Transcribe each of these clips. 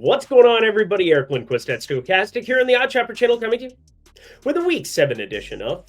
What's going on, everybody? Eric Lindquist at Stochastic here on the OddsShopper channel, coming to you with a Week 7 edition of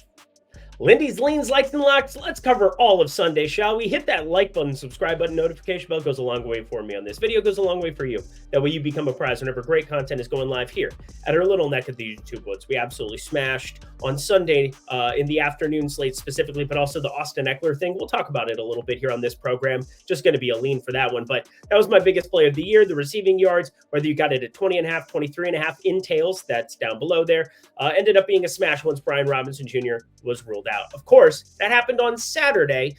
Lindy's Leans, Likes, and Locks. Let's cover all of Sunday, shall we? Hit that like button, subscribe button, notification bell goes a long way for me on this video, goes a long way for you. That way you become a prize whenever great content is going live here at our little neck of the YouTube woods. We absolutely smashed on Sunday in the afternoon slate specifically, but also the Austin Eckler thing. We'll talk about it a little bit here on this program. Just going to be a lean for that one, but that was my biggest play of the year, the receiving yards, whether you got it at 20.5, 23.5 in tails, that's down below there. Ended up being a smash once Brian Robinson Jr. was ruled out. Of course, that happened on Saturday.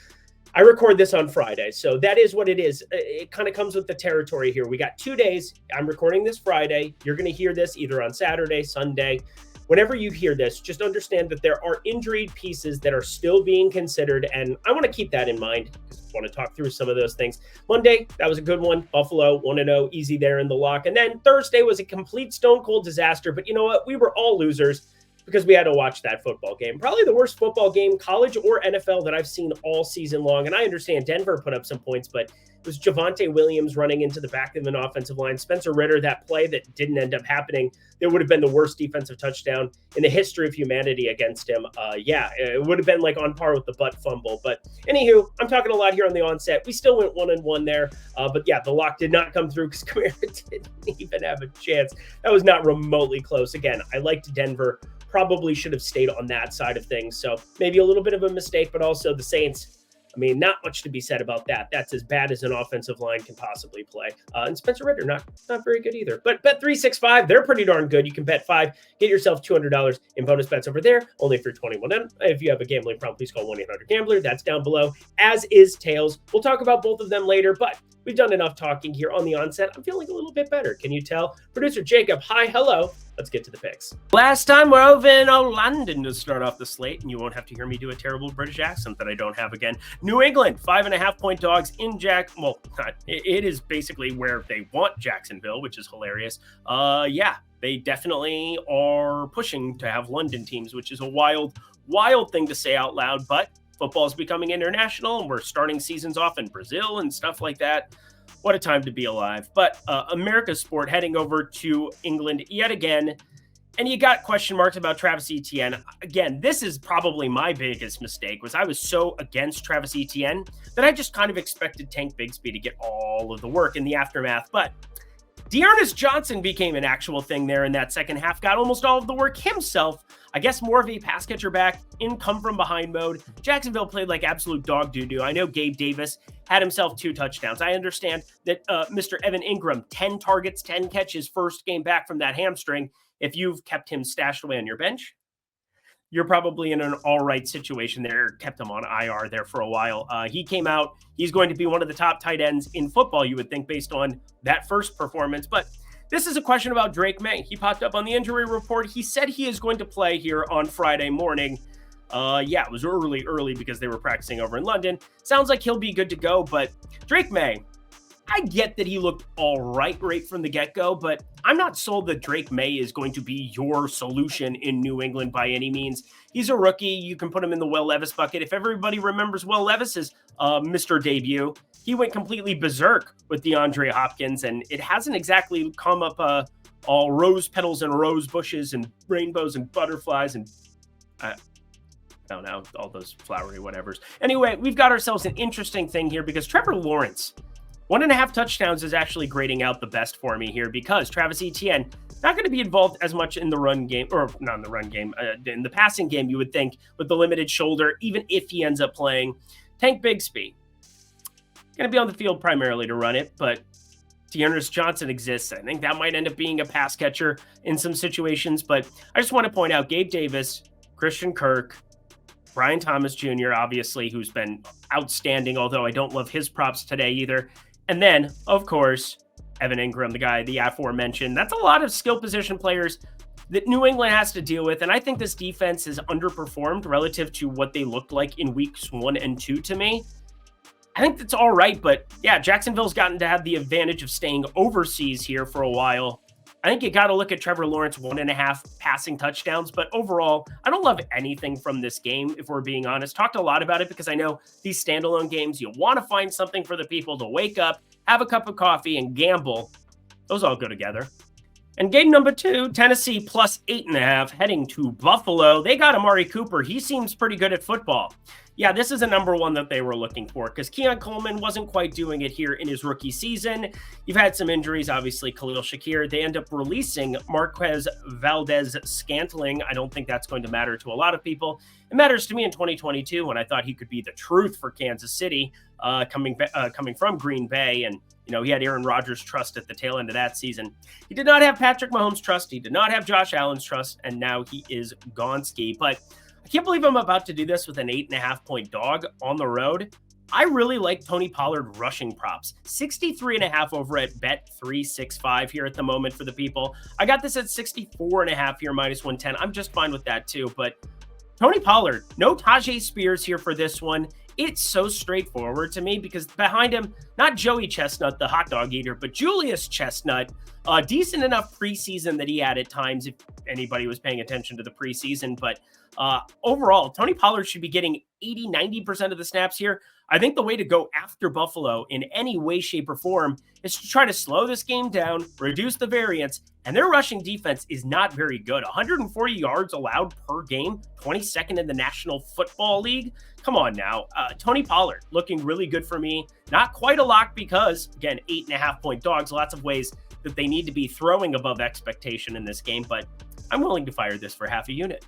I record this on Friday, so that is what it is. It kind of comes with the territory here. We got 2 days. I'm recording this Friday. You're going to hear this either on Saturday, Sunday. Whenever you hear this, just understand that there are injured pieces that are still being considered, and I want to keep that in mind. I want to talk through some of those things. Monday, that was a good one. Buffalo, 1-0, easy there in the lock. And then Thursday was a complete stone-cold disaster, but you know what? We were all losers because we had to watch that football game. Probably the worst football game, college or NFL, that I've seen all season long. And I understand Denver put up some points, but it was Javonte Williams running into the back of an offensive line. Spencer Ritter, that play that didn't end up happening, there would have been the worst defensive touchdown in the history of humanity against him. It would have been like on par with the butt fumble. But anywho, I'm talking a lot here on the onset. We still went 1-1 there. But yeah, the lock did not come through because Kamara didn't even have a chance. That was not remotely close. Again, I liked Denver. Probably should have stayed on that side of things. So maybe a little bit of a mistake, but also the Saints, I mean, not much to be said about that. That's as bad as an offensive line can possibly play. And Spencer Ritter, not very good either. But Bet365, they're pretty darn good. You can bet 5, get yourself $200 in bonus bets over there, only if you're 21. If you have a gambling problem, please call 1-800-GAMBLER. That's down below, as is Tails. We'll talk about both of them later, but we've done enough talking here on the onset. I'm feeling a little bit better. Can you tell? Producer Jacob, hi, hello. Let's get to the picks. Last time we're over in London to start off the slate, and you won't have to hear me do a terrible British accent that I don't have again. New England, 5.5-point dogs in it is basically where they want Jacksonville, which is hilarious. They definitely are pushing to have London teams, which is a wild thing to say out loud, but football is becoming international, and we're starting seasons off in Brazil and stuff like that. What a time to be alive. But America's sport heading over to England yet again. And you got question marks about Travis Etienne. Again, this is probably my biggest mistake, was I was so against Travis Etienne that I just kind of expected Tank Bigsby to get all of the work in the aftermath. But Dearness Johnson became an actual thing there in that second half, got almost all of the work himself. I guess more of a pass catcher back in come from behind mode. Jacksonville played like absolute dog doo-doo. I know Gabe Davis had himself 2 touchdowns. I understand that Mr. Evan Ingram, 10 targets, 10 catches, first game back from that hamstring. If you've kept him stashed away on your bench, you're probably in an all right situation there. Kept him on IR there for a while. He came out. He's going to be one of the top tight ends in football, you would think, based on that first performance. But this is a question about Drake May. He popped up on the injury report. He said he is going to play here on Friday morning. It was early because they were practicing over in London. Sounds like he'll be good to go, but Drake May, I get that he looked all right from the get-go, but I'm not sold that Drake May is going to be your solution in New England by any means. He's a rookie. You can put him in the Will Levis bucket. If everybody remembers Will Levis's Mr. debut, he went completely berserk with DeAndre Hopkins, and it hasn't exactly come up all rose petals and rose bushes and rainbows and butterflies and I don't know, all those flowery whatevers. Anyway, we've got ourselves an interesting thing here because Trevor Lawrence, 1.5 touchdowns is actually grading out the best for me here because Travis Etienne not going to be involved as much in the run game, or not in the run game, in the passing game, you would think, with the limited shoulder, even if he ends up playing. Tank Bigsby going to be on the field primarily to run it, but Dearness Johnson exists. I think that might end up being a pass catcher in some situations, but I just want to point out Gabe Davis, Christian Kirk, Brian Thomas Jr., obviously, who's been outstanding, although I don't love his props today either. And then, of course, Evan Ingram, the aforementioned. That's a lot of skill position players that New England has to deal with. And I think this defense has underperformed relative to what they looked like in weeks 1 and 2 to me. I think that's all right. But yeah, Jacksonville's gotten to have the advantage of staying overseas here for a while. I think you got to look at Trevor Lawrence 1.5 passing touchdowns, but overall, I don't love anything from this game, if we're being honest. Talked a lot about it because I know these standalone games, you want to find something for the people to wake up, have a cup of coffee, and gamble. Those all go together. And game number 2, Tennessee plus 8.5, heading to Buffalo. They got Amari Cooper. He seems pretty good at football. Yeah, this is a number 1 that they were looking for because Keon Coleman wasn't quite doing it here in his rookie season. You've had some injuries, obviously, Khalil Shakir. They end up releasing Marquez Valdez-Scantling. I don't think that's going to matter to a lot of people. It matters to me in 2022 when I thought he could be the truth for Kansas City, coming from Green Bay. And, he had Aaron Rodgers' trust at the tail end of that season. He did not have Patrick Mahomes' trust. He did not have Josh Allen's trust. And now he is Gonski. But I can't believe I'm about to do this with an 8.5-point dog on the road. I really like Tony Pollard rushing props. 63.5 over at Bet365 here at the moment for the people. I got this at 64.5 here, minus 110. I'm just fine with that too. But Tony Pollard, no Tajay Spears here for this one. It's so straightforward to me because behind him, not Joey Chestnut, the hot dog eater, but Julius Chestnut, decent enough preseason that he had at times, if anybody was paying attention to the preseason. But overall, Tony Pollard should be getting 80-90% of the snaps here. I think the way to go after Buffalo in any way, shape, or form is to try to slow this game down, reduce the variance, and their rushing defense is not very good. 140 yards allowed per game, 22nd in the National Football League. Come on now. Tony Pollard looking really good for me. Not quite a lock because, again, 8.5-point dogs, lots of ways that they need to be throwing above expectation in this game, but I'm willing to fire this for half a unit.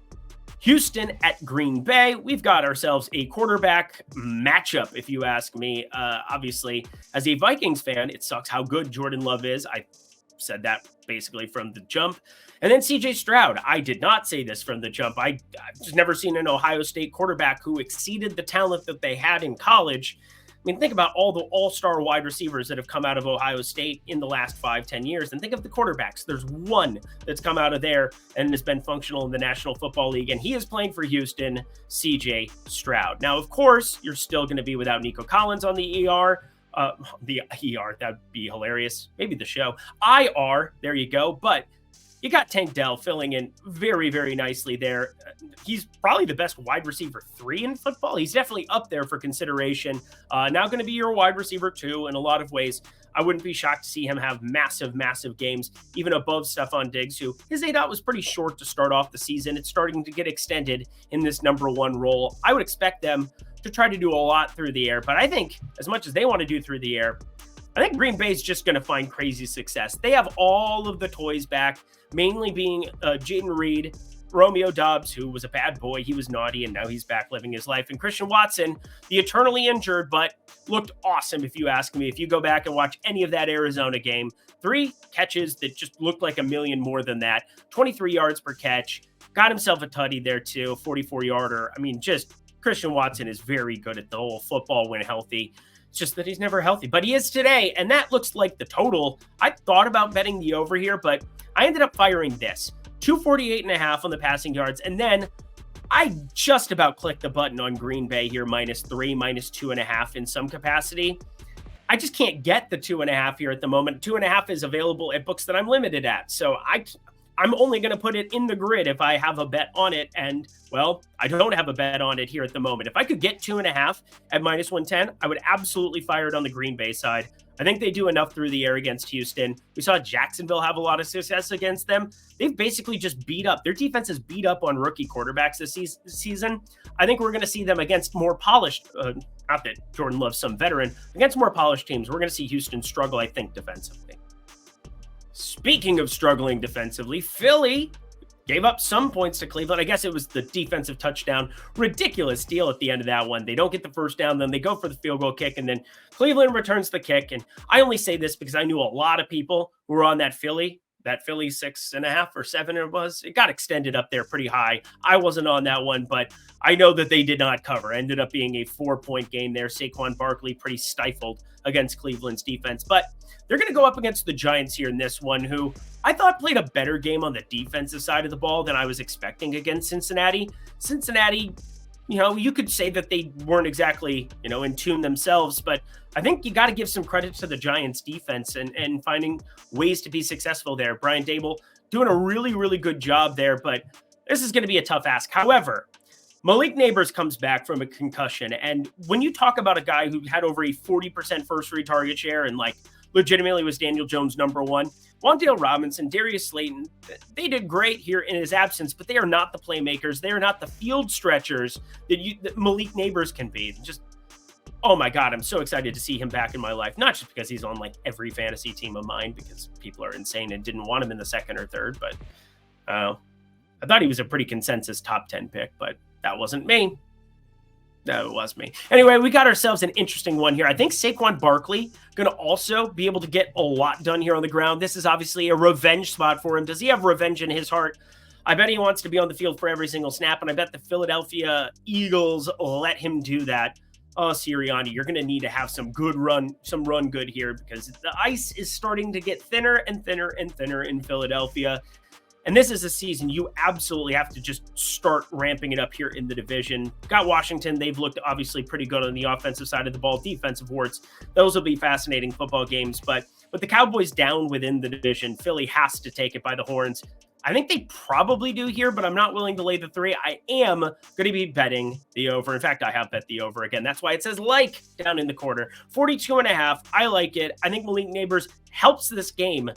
Houston at Green Bay. We've got ourselves a quarterback matchup, if you ask me. Obviously, as a Vikings fan, it sucks how good Jordan Love is. I said that basically from the jump. And then CJ Stroud. I did not say this from the jump. I've just never seen an Ohio State quarterback who exceeded the talent that they had in college. I mean, think about all the all-star wide receivers that have come out of Ohio State in the last 5-10 years. And think of the quarterbacks. There's one that's come out of there and has been functional in the National Football League. And he is playing for Houston, CJ Stroud. Now, of course, you're still going to be without Nico Collins on the ER. That'd be hilarious. Maybe the show. IR, there you go. But you got Tank Dell filling in very, very nicely there. He's probably the best wide receiver 3 in football. He's definitely up there for consideration. Now going to be your wide receiver 2 in a lot of ways. I wouldn't be shocked to see him have massive, massive games, even above Stephon Diggs, who his ADOT was pretty short to start off the season. It's starting to get extended in this number 1 role. I would expect them to try to do a lot through the air, but I think as much as they want to do through the air, I think Green Bay's just going to find crazy success. They have all of the toys back, mainly being Jaden Reed, Romeo Doubs, who was a bad boy. He was naughty, and now he's back living his life. And Christian Watson, the eternally injured, but looked awesome, if you ask me. If you go back and watch any of that Arizona game, 3 catches that just looked like a million more than that. 23 yards per catch. Got himself a tutty there, too, 44-yarder. I mean, just Christian Watson is very good at the whole football when healthy. It's just that he's never healthy, but he is today, and that looks like the total. I thought about betting the over here, but I ended up firing this. 248.5 on the passing yards, and then I just about clicked the button on Green Bay here, -3, -2.5 in some capacity. I just can't get the 2.5 here at the moment. 2.5 is available at books that I'm limited at, so I'm only going to put it in the grid if I have a bet on it. And, well, I don't have a bet on it here at the moment. If I could get 2.5 at -110, I would absolutely fire it on the Green Bay side. I think they do enough through the air against Houston. We saw Jacksonville have a lot of success against them. They've basically just beat up. Their defense has beat up on rookie quarterbacks this season. I think we're going to see them against more polished, not that Jordan loves some veteran, against more polished teams. We're going to see Houston struggle, I think, defensively. Speaking of struggling defensively, Philly gave up some points to Cleveland. I guess it was the defensive touchdown. Ridiculous deal at the end of that one. They don't get the first down, then they go for the field goal kick, and then Cleveland returns the kick. And I only say this because I knew a lot of people who were on that Philly 6.5 or 7 it was. It got extended up there pretty high. I wasn't on that one, but I know that they did not cover. Ended up being a 4-point game there. Saquon Barkley pretty stifled against Cleveland's defense. But they're going to go up against the Giants here in this one, who I thought played a better game on the defensive side of the ball than I was expecting against Cincinnati. Cincinnati, you could say that they weren't exactly, in tune themselves, but I think you got to give some credit to the Giants defense and finding ways to be successful there. Brian Dable doing a really, really good job there, but this is going to be a tough ask. However, Malik Neighbors comes back from a concussion. And when you talk about a guy who had over a 40% first read target share and legitimately was Daniel Jones number one. Wan'Dale Robinson, Darius Slayton, they did great here in his absence, but they are not the playmakers. They are not the field stretchers that Malik Neighbors can be. Just, oh my God, I'm so excited to see him back in my life. Not just because he's on like every fantasy team of mine, because people are insane and didn't want him in the second or third, but I thought he was a pretty consensus top 10 pick, but that wasn't me. No, it was me. Anyway, we got ourselves an interesting one here. I think Saquon Barkley going to also be able to get a lot done here on the ground. This is obviously a revenge spot for him. Does he have revenge in his heart? I bet he wants to be on the field for every single snap, and I bet the Philadelphia Eagles let him do that. Oh, Sirianni, you're going to need to have some run good here, because the ice is starting to get thinner and thinner and thinner in Philadelphia. And this is a season you absolutely have to just start ramping it up here in the division. Got Washington. They've looked obviously pretty good on the offensive side of the ball. Defensive warts, those will be fascinating football games. But with the Cowboys down within the division, Philly has to take it by the horns. I think they probably do here, but I'm not willing to lay the 3. I am going to be betting the over. In fact, I have bet the over again. That's why it says like down in the corner. 42.5. I like it. I think Malik Neighbors helps this game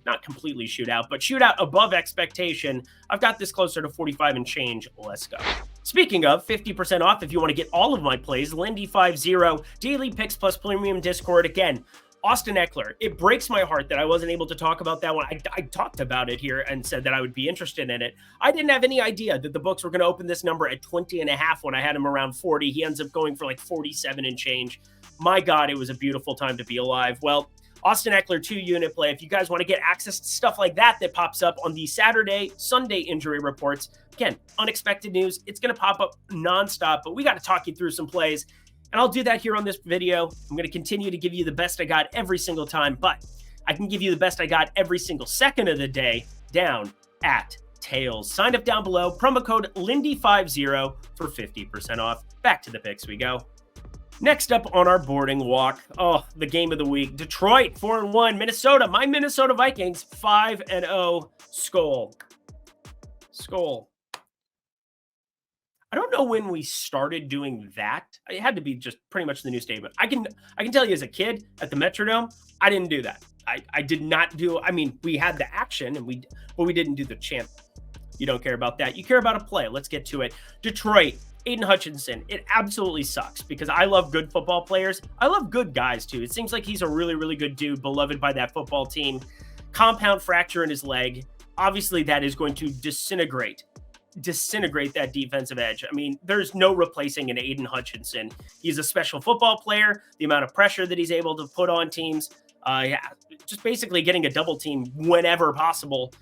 not completely shoot out, but shoot out above expectation. I've got this closer to 45 and change. Let's go. Speaking of 50% off, if you want to get all of my plays, Lindy 50 daily picks plus premium Discord. Again, Austin Eckler. It breaks my heart that I wasn't able to talk about that one. I talked about it here and said that I would be interested in it. I didn't have any idea that the books were going to open this number at 20.5 when I had him around 40. He ends up going for like 47 and change. My God, it was a beautiful time to be alive. Well, Austin Eckler 2-unit play. If you guys want to get access to stuff like that pops up on the Saturday, Sunday injury reports, again, unexpected news. It's going to pop up nonstop, but we got to talk you through some plays, and I'll do that here on this video. I'm going to continue to give you the best I got every single time, but I can give you the best I got every single second of the day down at Tails. Sign up down below. Promo code Lindy50 for 50% off. Back to the picks we go. Next up on our boarding walk, the game of the week. Detroit 4-1, Minnesota. My Minnesota Vikings 5-0. Skull. I don't know when we started doing that. It had to be just pretty much the new statement. I can tell you as a kid at the Metrodome, I didn't do that. I did not do. I mean, we had the action but we didn't do the chant. You don't care about that. You care about a play. Let's get to it. Detroit. Aiden Hutchinson, it absolutely sucks because I love good football players. I love good guys too. It seems like he's a really, really good dude, beloved by that football team. Compound fracture in his leg. Obviously, that is going to disintegrate that defensive edge. I mean, there's no replacing an Aiden Hutchinson. He's a special football player. The amount of pressure that he's able to put on teams, just basically getting a double team whenever possible.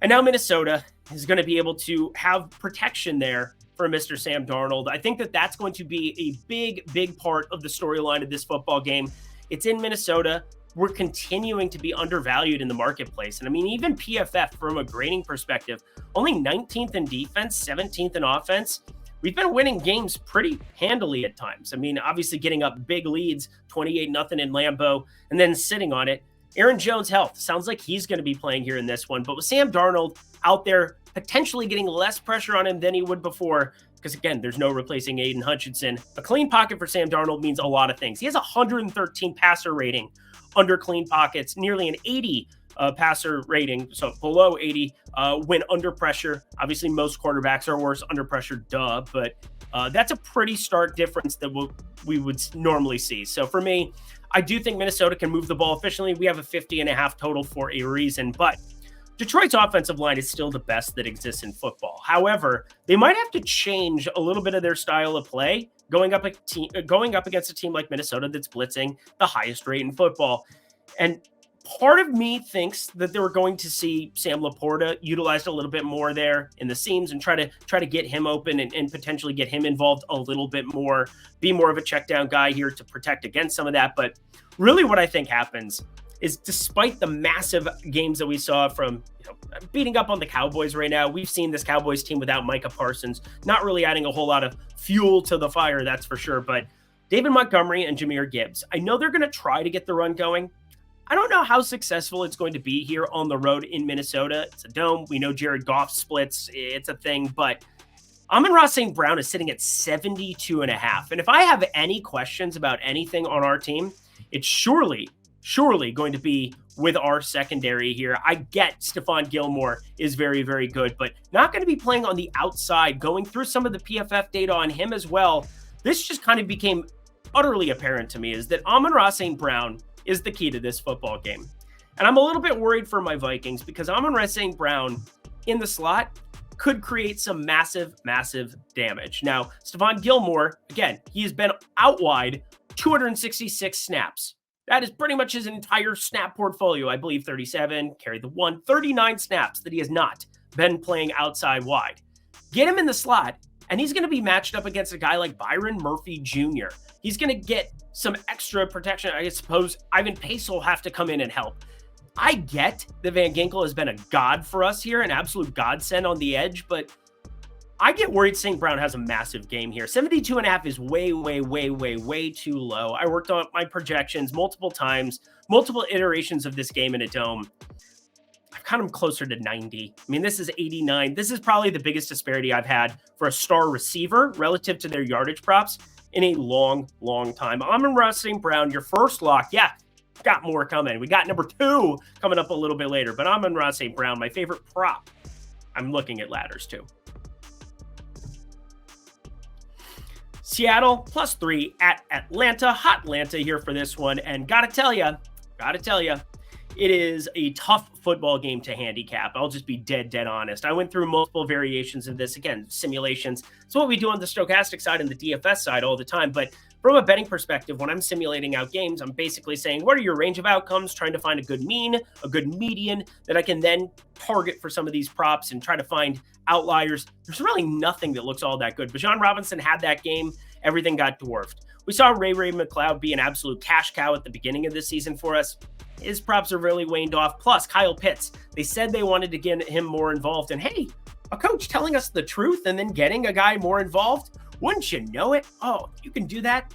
And now Minnesota is going to be able to have protection there for Mr. Sam Darnold. I think that that's going to be a big, big part of the storyline of this football game. It's in Minnesota. We're continuing to be undervalued in the marketplace. And I mean, even PFF from a grading perspective, only 19th in defense, 17th in offense. We've been winning games pretty handily at times. I mean, obviously getting up big leads, 28-0 in Lambeau, and then sitting on it. Aaron Jones' health sounds like he's going to be playing here in this one. But with Sam Darnold out there potentially getting less pressure on him than he would before, because again, there's no replacing Aiden Hutchinson. A clean pocket for Sam Darnold means a lot of things. He has a 113 passer rating under clean pockets, nearly an 80 passer rating, so below 80 when under pressure. Obviously, most quarterbacks are worse under pressure, but that's a pretty stark difference that we would normally see. So for me, I do think Minnesota can move the ball efficiently. We have a 50.5 total for a reason, but Detroit's offensive line is still the best that exists in football. However, they might have to change a little bit of their style of play going up against a team like Minnesota that's blitzing the highest rate in football. And part of me thinks that they were going to see Sam Laporta utilized a little bit more there in the seams and try to get him open and potentially get him involved a little bit more, be more of a check down guy here to protect against some of that. But really what I think happens is, despite the massive games that we saw from beating up on the Cowboys right now, we've seen this Cowboys team without Micah Parsons, not really adding a whole lot of fuel to the fire, that's for sure. But David Montgomery and Jahmyr Gibbs, I know they're going to try to get the run going. I don't know how successful it's going to be here on the road in Minnesota. It's a dome. We know Jared Goff splits. It's a thing. But Amon-Ra St. Brown is sitting at 72.5. And if I have any questions about anything on our team, it's surely surely going to be with our secondary here. I get Stephon Gilmore is very, very good, but not going to be playing on the outside. Going through some of the PFF data on him as well, this just kind of became utterly apparent to me, is that Amon-Ra St. Brown is the key to this football game. And I'm a little bit worried for my Vikings because Amon-Ra St. Brown in the slot could create some massive, massive damage. Now, Stephon Gilmore, again, he has been out wide 266 snaps. That is pretty much his entire snap portfolio. I believe 37, carry the 1, 39 snaps that he has not been playing outside wide. Get him in the slot, and he's going to be matched up against a guy like Byron Murphy Jr. He's going to get some extra protection. I suppose Ivan Pace will have to come in and help. I get that Van Ginkel has been a god for us here, an absolute godsend on the edge, but I get worried St. Brown has a massive game here. 72.5 is way, way, way, way, way too low. I worked on my projections multiple times, multiple iterations of this game in a dome. I've kind of closer to 90. I mean, this is 89. This is probably the biggest disparity I've had for a star receiver relative to their yardage props in a long, long time. Amon-Ra St. Brown, your first lock. Yeah, got more coming. We got number 2 coming up a little bit later, but Amon-Ra St. Brown, my favorite prop. I'm looking at ladders too. Seattle +3 at Atlanta. Hot Atlanta here for this one. And gotta tell you, it is a tough football game to handicap. I'll just be dead honest. I went through multiple variations of this. Again, simulations. It's what we do on the stochastic side and the DFS side all the time. But from a betting perspective, when I'm simulating out games, I'm basically saying, what are your range of outcomes? Trying to find a good mean, a good median that I can then target for some of these props and try to find outliers. There's really nothing that looks all that good. Bijan Robinson had that game. Everything got dwarfed. We saw Ray McLeod be an absolute cash cow at the beginning of this season for us. His props are really waned off. Plus, Kyle Pitts, they said they wanted to get him more involved. And hey, a coach telling us the truth and then getting a guy more involved, wouldn't you know it? Oh, you can do that.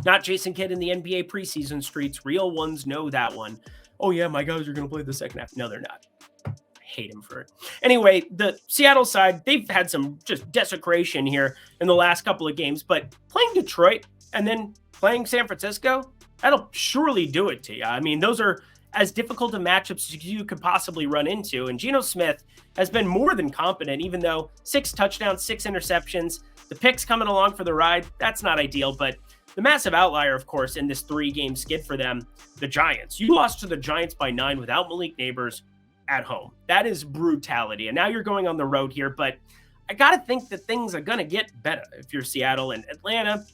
Not Jason Kidd in the NBA preseason streets. Real ones know that one. Oh yeah, my guys are going to play the second half. No, they're not. Hate him for it. Anyway, the Seattle side, they've had some just desecration here in the last couple of games, but playing Detroit and then playing San Francisco, that'll surely do it to you. I mean, those are as difficult of matchups as you could possibly run into. And Geno Smith has been more than competent, even though 6 touchdowns, 6 interceptions, the picks coming along for the ride. That's not ideal, but the massive outlier, of course, in this 3-game skid for them, the Giants. You lost to the Giants by 9 without Malik Neighbors at home. That is brutality. And now you're going on the road here, but I got to think that things are going to get better if you're Seattle. And Atlanta,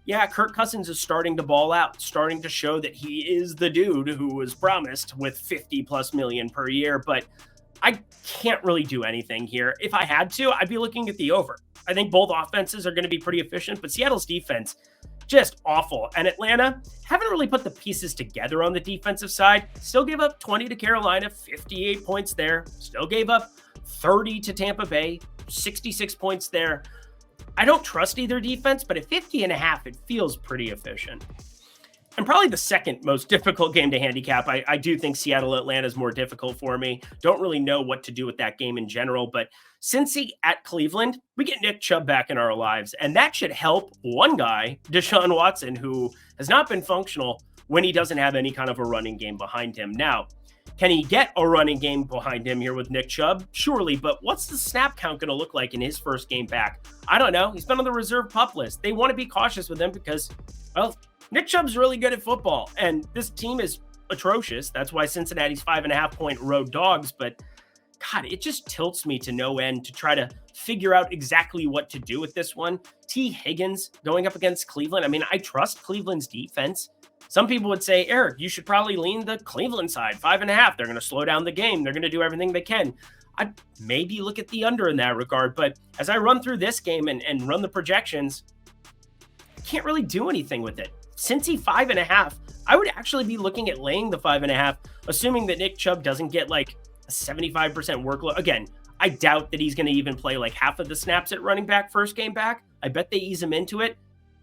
yeah, Kirk Cousins is starting to ball out, starting to show that he is the dude who was promised with 50+ million per year, but I can't really do anything here. If I had to, I'd be looking at the over. I think both offenses are going to be pretty efficient, but Seattle's defense, just awful. And Atlanta haven't really put the pieces together on the defensive side. Still gave up 20 to Carolina, 58 points there. Still gave up 30 to Tampa Bay, 66 points there. I don't trust either defense, but at 50.5, it feels pretty efficient. And probably the second most difficult game to handicap. I do think Seattle-Atlanta is more difficult for me. Don't really know what to do with that game in general, but Cincy at Cleveland, we get Nick Chubb back in our lives, and that should help one guy, Deshaun Watson, who has not been functional when he doesn't have any kind of a running game behind him. Now, can he get a running game behind him here with Nick Chubb? Surely, but what's the snap count going to look like in his first game back? I don't know. He's been on the reserve pup list. They want to be cautious with him because, well, Nick Chubb's really good at football, and this team is atrocious. That's why Cincinnati's 5.5-point road dogs, but God, it just tilts me to no end to try to figure out exactly what to do with this one. T. Higgins going up against Cleveland. I mean, I trust Cleveland's defense. Some people would say, Eric, you should probably lean the Cleveland side, 5.5. They're going to slow down the game. They're going to do everything they can. I'd maybe look at the under in that regard, but as I run through this game and run the projections, I can't really do anything with it. Cincy 5.5, I would actually be looking at laying the 5.5, assuming that Nick Chubb doesn't get like a 75% workload. Again, I doubt that he's going to even play like half of the snaps at running back first game back. I bet they ease him into it.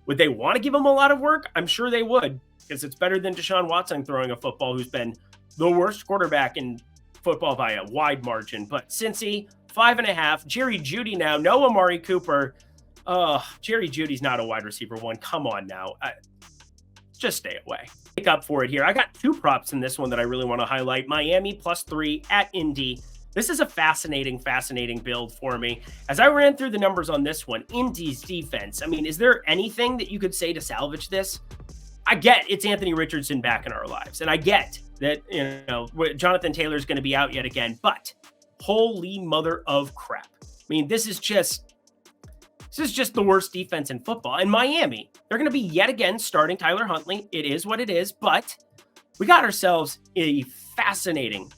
Would they want to give him a lot of work? I'm sure they would, because it's better than Deshaun Watson throwing a football, who's been the worst quarterback in football by a wide margin. But Cincy, 5.5. Jerry Jeudy now, no Amari Cooper. Jerry Judy's not a wide receiver one. Come on now. just stay away. Pick up for it here. I got 2 props in this one that I really want to highlight. Miami +3 at Indy. This is a fascinating build for me. As I ran through the numbers on this one, Indy's defense, I mean, is there anything that you could say to salvage this? I get it's Anthony Richardson back in our lives, and I get that, you know, Jonathan Taylor's going to be out yet again, but holy mother of crap. I mean, this is just the worst defense in football. And Miami, they're going to be yet again starting Tyler Huntley. It is what it is, but we got ourselves a fascinating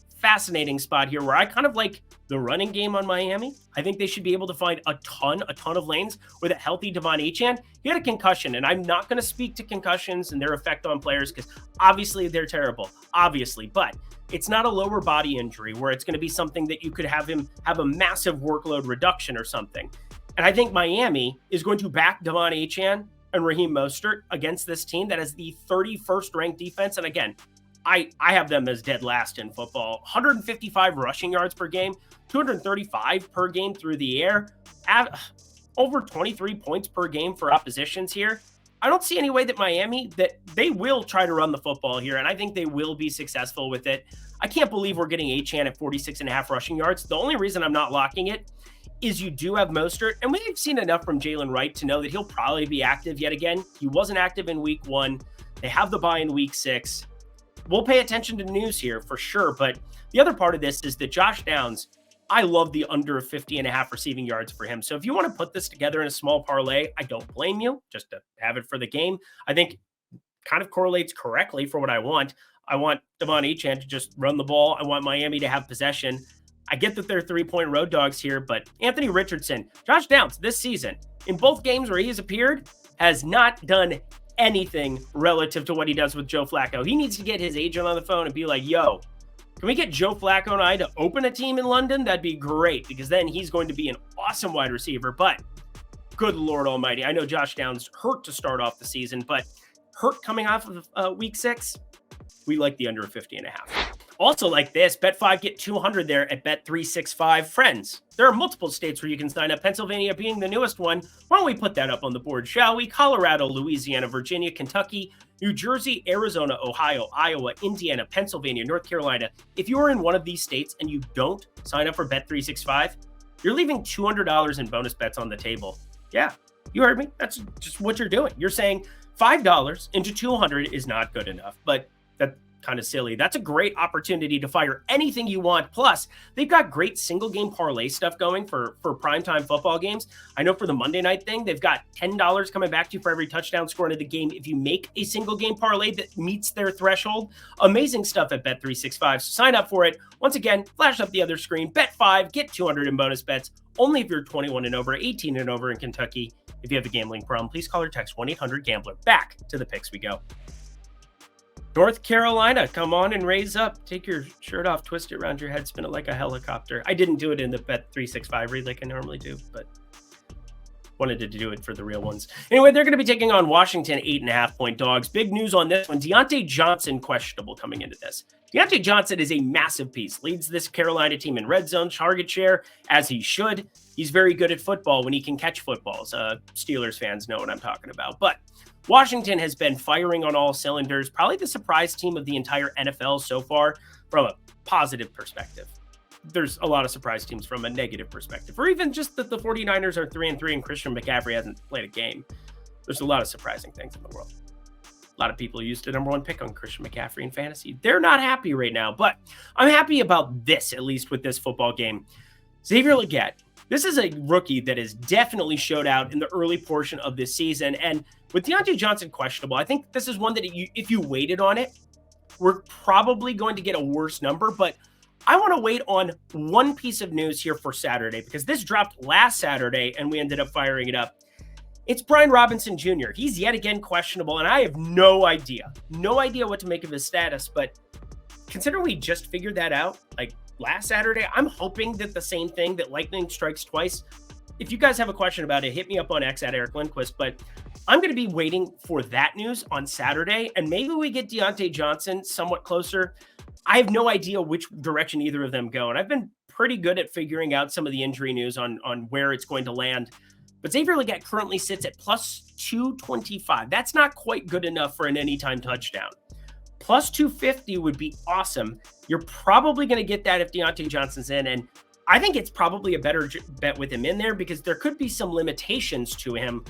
spot here where I kind of like the running game on Miami. I think they should be able to find a ton of lanes with a healthy Devon Achane. He had a concussion, and I'm not going to speak to concussions and their effect on players because obviously they're terrible, obviously, but it's not a lower body injury where it's going to be something that you could have him have a massive workload reduction or something. And I think Miami is going to back Devon Achane and Raheem Mostert against this team that has the 31st ranked defense. And again, I have them as dead last in football. 155 rushing yards per game, 235 per game through the air, over 23 points per game for oppositions here. I don't see any way that Miami, that they will try to run the football here, and I think they will be successful with it. I can't believe we're getting Achane at 46.5 rushing yards. The only reason I'm not locking it is you do have Mostert, and we've seen enough from Jalen Wright to know that he'll probably be active yet again. He wasn't active in week 1. They have the bye in week 6. We'll pay attention to the news here for sure, but the other part of this is that Josh Downs, I love the under 50.5 receiving yards for him. So if you want to put this together in a small parlay, I don't blame you, just to have it for the game. I think kind of correlates correctly for what I want. I want Devon Achane to just run the ball. I want Miami to have possession. I get that they're 3-point road dogs here, but Anthony Richardson, Josh Downs this season, in both games where he has appeared, has not done anything relative to what he does with Joe Flacco. He needs to get his agent on the phone and be like, yo, can we get Joe Flacco and I to open a team in London? That'd be great, because then he's going to be an awesome wide receiver. But good Lord almighty, I know Josh Downs hurt to start off the season, but hurt coming off of week 6, we like the under 50.5. Also like this, bet 5, get 200 there at Bet365. Friends, there are multiple states where you can sign up, Pennsylvania being the newest one. Why don't we put that up on the board, shall we? Colorado, Louisiana, Virginia, Kentucky, New Jersey, Arizona, Ohio, Iowa, Indiana, Pennsylvania, North Carolina. If you are in one of these states and you don't sign up for Bet365, you're leaving $200 in bonus bets on the table. Yeah, you heard me. That's just what you're doing. You're saying $5 into 200 is not good enough, but that kind of silly. That's a great opportunity to fire anything you want. Plus, they've got great single game parlay stuff going for primetime football games. I know for the Monday night thing, they've got $10 coming back to you for every touchdown score into the game if you make a single game parlay that meets their threshold. Amazing stuff at Bet365. So sign up for it. Once again, flash up the other screen. Bet 5, get 200 in bonus bets. Only if you're 21 and over, 18 and over in Kentucky. If you have a gambling problem, please call or text 1-800-GAMBLER. Back to the picks we go. North Carolina, come on and raise up. Take your shirt off, twist it around your head, spin it like a helicopter. I didn't do it in the Bet365 read like I normally do, but wanted to do it for the real ones. Anyway, they're going to be taking on Washington, 8.5-point dogs. Big news on this one. Deontay Johnson questionable coming into this. Deontay Johnson is a massive piece. Leads this Carolina team in red zone target share, as he should. He's very good at football when he can catch footballs. Steelers fans know what I'm talking about. But Washington has been firing on all cylinders. Probably the surprise team of the entire NFL so far from a positive perspective. There's a lot of surprise teams from a negative perspective, or even just that the 49ers are 3-3 and Christian McCaffrey hasn't played a game. There's a lot of surprising things in the world. A lot of people used the number 1 pick on Christian McCaffrey in fantasy. They're not happy right now, but I'm happy about this, at least with this football game. Xavier Legette. This is a rookie that has definitely showed out in the early portion of this season. And with Deontay Johnson questionable, I think this is one that if you waited on it, we're probably going to get a worse number. But I want to wait on one piece of news here for Saturday, because this dropped last Saturday and we ended up firing it up. It's Brian Robinson Jr. He's yet again questionable, and I have no idea what to make of his status. But considering we just figured that out, like last Saturday, I'm hoping that the same thing, that lightning strikes twice. If you guys have a question about it, hit me up on X at Eric Lindquist. But I'm going to be waiting for that news on Saturday, and maybe we get Deontay Johnson somewhat closer. I have no idea which direction either of them go, and I've been pretty good at figuring out some of the injury news on where it's going to land. But Xavier Legette currently sits at plus 225. That's not quite good enough for an anytime touchdown. Plus 250 would be awesome. You're probably going to get that if Deontay Johnson's in. And I think it's probably a better bet with him in there because there could be some limitations to him.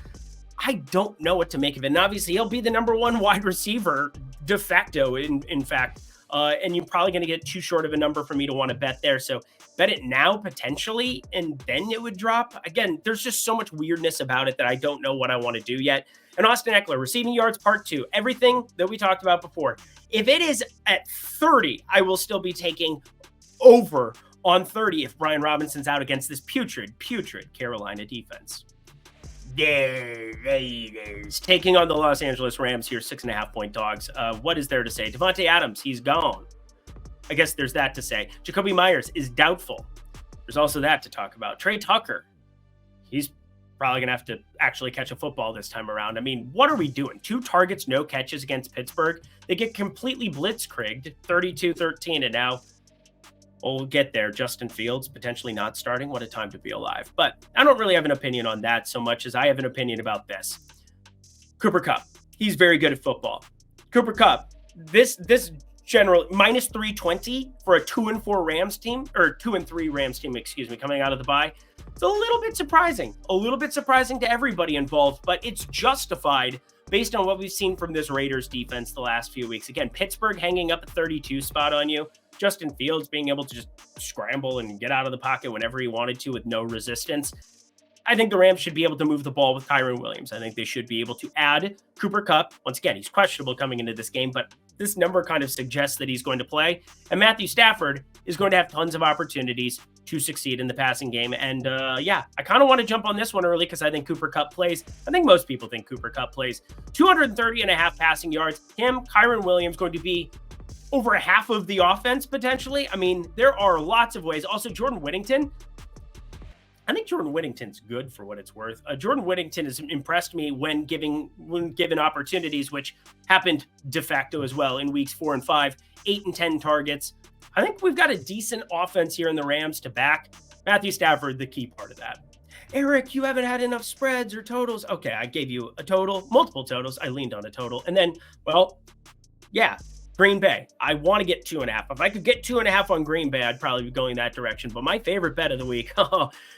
I don't know what to make of it. And obviously, he'll be the number one wide receiver de facto, in fact. And you're probably going to get too short of a number for me to want to bet there. So bet it now, potentially, and then it would drop. Again, there's just so much weirdness about it that I don't know what I want to do yet. And Austin Eckler, receiving yards, part 2. Everything that we talked about before. If it is at 30, I will still be taking over on 30 if Brian Robinson's out against this putrid Carolina defense. There it is. Taking on the Los Angeles Rams here, 6.5-point dogs. What is there to say? Devontae Adams, he's gone. I guess there's that to say. Jacoby Myers is doubtful. There's also that to talk about. Trey Tucker, he's probably going to have to actually catch a football this time around. I mean, what are we doing? 2 targets, no catches against Pittsburgh. They get completely blitzkrieged, 32-13, and now we'll get there. Justin Fields potentially not starting. What a time to be alive. But I don't really have an opinion on that so much as I have an opinion about this. Cooper Kupp, he's very good at football. Cooper Kupp, this general minus 320 for a 2-4 Rams team, or 2-3 Rams team, coming out of the bye. It's a little bit surprising to everybody involved, but it's justified based on what we've seen from this Raiders defense the last few weeks. Again, Pittsburgh hanging up a 32 spot on you. Justin Fields being able to just scramble and get out of the pocket whenever he wanted to with no resistance. I think the Rams should be able to move the ball with Kyren Williams. I think they should be able to add Cooper Kupp. Once again, he's questionable coming into this game, but this number kind of suggests that he's going to play. And Matthew Stafford is going to have tons of opportunities to succeed in the passing game. And I kind of want to jump on this one early because I think Cooper Kupp plays. I think most people think Cooper Kupp plays. 230.5 passing yards. Him, Kyren Williams, going to be over half of the offense potentially. I mean, there are lots of ways. Also, Jordan Whittington. I think Jordan Whittington's good for what it's worth. Jordan Whittington has impressed me when given opportunities, which happened de facto as well in weeks 4 and 5, 8 and 10 targets. I think we've got a decent offense here in the Rams to back Matthew Stafford, the key part of that. Eric, you haven't had enough spreads or totals. Okay, I gave you a total, multiple totals. I leaned on a total. And then, Green Bay. I want to get 2.5. If I could get 2.5 on Green Bay, I'd probably be going that direction. But my favorite bet of the week,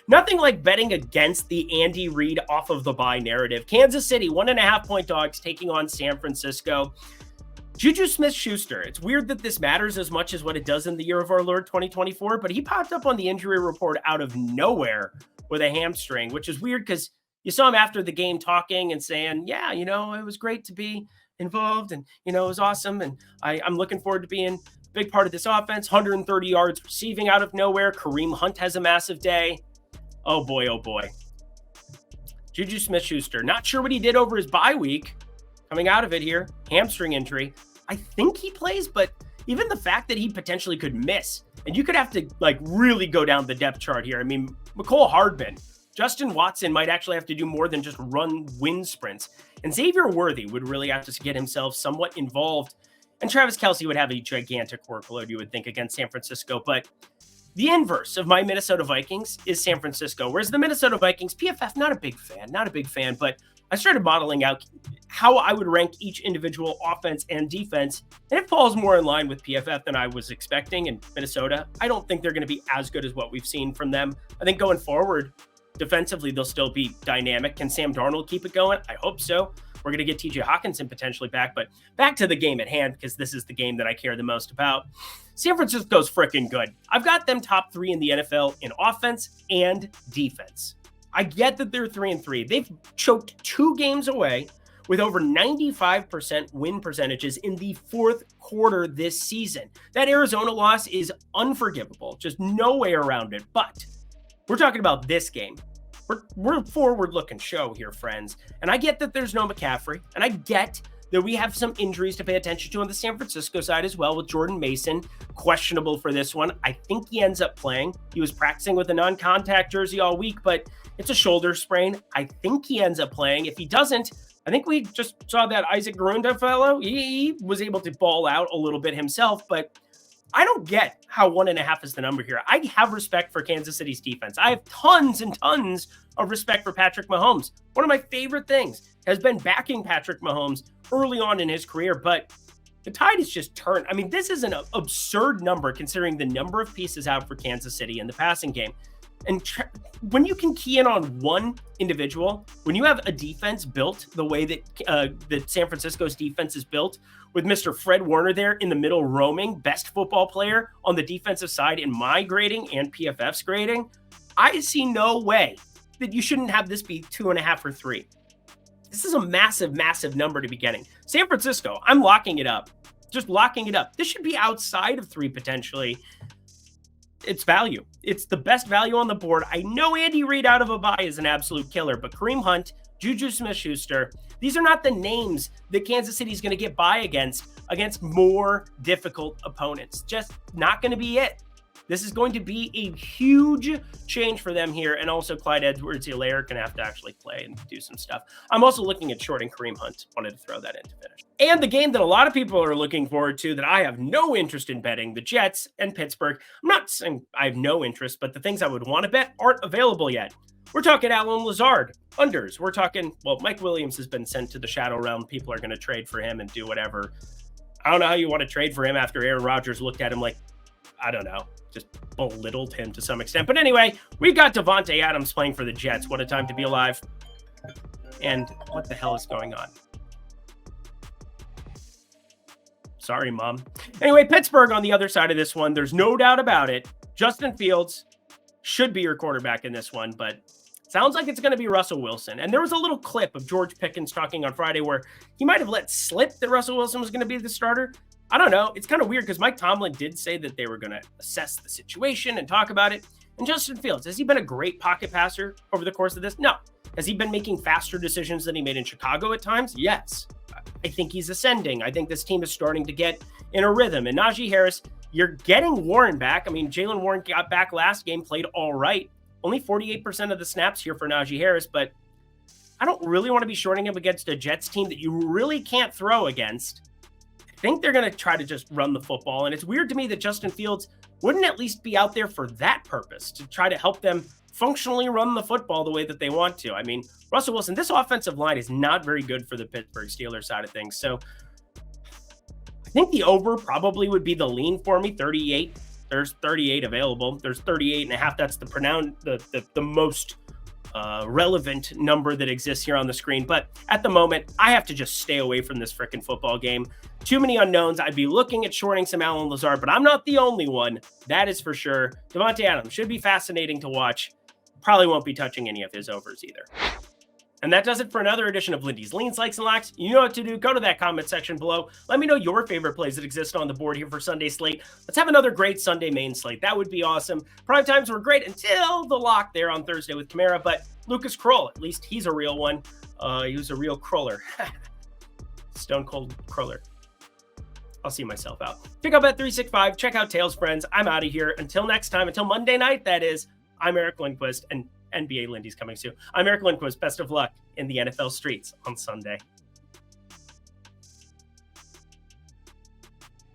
nothing like betting against the Andy Reid off of the bye narrative. Kansas City, 1.5-point dogs taking on San Francisco. Juju Smith-Schuster. It's weird that this matters as much as what it does in the year of our Lord 2024, but he popped up on the injury report out of nowhere with a hamstring, which is weird because you saw him after the game talking and saying, it was great to be involved and it was awesome and I'm looking forward to being a big part of this offense. 130 yards receiving out of nowhere. Kareem Hunt has a massive day. Oh boy. Juju Smith-Schuster, not sure what he did over his bye week coming out of it here. Hamstring injury. I think he plays, but even the fact that he potentially could miss, and you could have to really go down the depth chart here. I mean, McCole Hardman, Justin Watson might actually have to do more than just run wind sprints. And Xavier Worthy would really have to get himself somewhat involved. And Travis Kelce would have a gigantic workload, you would think, against San Francisco. But the inverse of my Minnesota Vikings is San Francisco. Whereas the Minnesota Vikings, PFF, not a big fan, but I started modeling out how I would rank each individual offense and defense. And it falls more in line with PFF than I was expecting. In Minnesota, I don't think they're going to be as good as what we've seen from them. I think going forward, defensively, they'll still be dynamic. Can Sam Darnold keep it going? I hope so. We're going to get TJ Hawkinson potentially back, but back to the game at hand, because this is the game that I care the most about. San Francisco's freaking good. I've got them top 3 in the NFL in offense and defense. I get that they're 3-3. They've choked 2 games away with over 95% win percentages in the 4th quarter this season. That Arizona loss is unforgivable. Just no way around it. But we're talking about this game. We're a forward-looking show here, friends. And I get that there's no McCaffrey. And I get that we have some injuries to pay attention to on the San Francisco side as well, with Jordan Mason questionable for this one. I think he ends up playing. He was practicing with a non-contact jersey all week, but it's a shoulder sprain. I think he ends up playing. If he doesn't, I think we just saw that Isaac Grunda fellow. He was able to ball out a little bit himself, but I don't get how 1.5 is the number here. I have respect for Kansas City's defense. I have tons and tons of respect for Patrick Mahomes. One of my favorite things has been backing Patrick Mahomes early on in his career, but the tide has just turned. I mean, this is an absurd number considering the number of pieces out for Kansas City in the passing game. And when you can key in on one individual, when you have a defense built the way that San Francisco's defense is built, with Mr. Fred Warner there in the middle roaming, best football player on the defensive side in my grading and PFF's grading, I see no way that you shouldn't have this be 2.5 or 3. This is a massive, massive number to be getting. San Francisco, I'm locking it up. Just locking it up. This should be outside of 3 potentially. It's value. It's the best value on the board. I know Andy Reid out of a bye is an absolute killer, but Kareem Hunt, Juju Smith-Schuster, these are not the names that Kansas City is going to get by against more difficult opponents. Just not going to be it. This is going to be a huge change for them here. And also Clyde Edwards-Helaire can have to actually play and do some stuff. I'm also looking at shorting Kareem Hunt. Wanted to throw that in to finish. And the game that a lot of people are looking forward to that I have no interest in betting, the Jets and Pittsburgh. I'm not saying I have no interest, but the things I would want to bet aren't available yet. We're talking Allen Lazard, unders. We're talking, well, Mike Williams has been sent to the shadow realm. People are going to trade for him and do whatever. I don't know how you want to trade for him after Aaron Rodgers looked at him like, I don't know, just belittled him to some extent. But anyway, we've got Davante Adams playing for the Jets. What a time to be alive. And what the hell is going on? Sorry, Mom. Anyway, Pittsburgh on the other side of this one, there's no doubt about it. Justin Fields should be your quarterback in this one, but sounds like it's going to be Russell Wilson. And there was a little clip of George Pickens talking on Friday where he might have let slip that Russell Wilson was going to be the starter. I don't know. It's kind of weird because Mike Tomlin did say that they were going to assess the situation and talk about it. And Justin Fields, has he been a great pocket passer over the course of this? No. Has he been making faster decisions than he made in Chicago at times? Yes. I think he's ascending. I think this team is starting to get in a rhythm. And Najee Harris, you're getting Warren back. I mean, Jalen Warren got back last game, played all right. Only 48% of the snaps here for Najee Harris, but I don't really want to be shorting him against a Jets team that you really can't throw against. I think they're going to try to just run the football. And it's weird to me that Justin Fields wouldn't at least be out there for that purpose, to try to help them functionally run the football the way that they want to. I mean, Russell Wilson, this offensive line is not very good for the Pittsburgh Steelers side of things. So I think the over probably would be the lean for me, 38. There's 38 available. There's 38.5. That's the most relevant number that exists here on the screen. But at the moment, I have to just stay away from this freaking football game. Too many unknowns. I'd be looking at shorting some Allen Lazard, but I'm not the only one. That is for sure. Davante Adams should be fascinating to watch. Probably won't be touching any of his overs either. And that does it for another edition of Lindy's Leans, Likes, and Locks. You know what to do. Go to that comment section below. Let me know your favorite plays that exist on the board here for Sunday slate. Let's have another great Sunday main slate. That would be awesome. Prime times were great until the lock there on Thursday with Kamara, but Lucas Kroll, at least he's a real one. He was a real Kroller. Stone Cold Kroller. I'll see myself out. Pick up at 365. Check out Tails Friends. I'm out of here. Until next time, until Monday night, that is, I'm Eric Lindquist, and NBA Lindy's coming soon. I'm Eric Lindquist. Best of luck in the NFL streets on Sunday.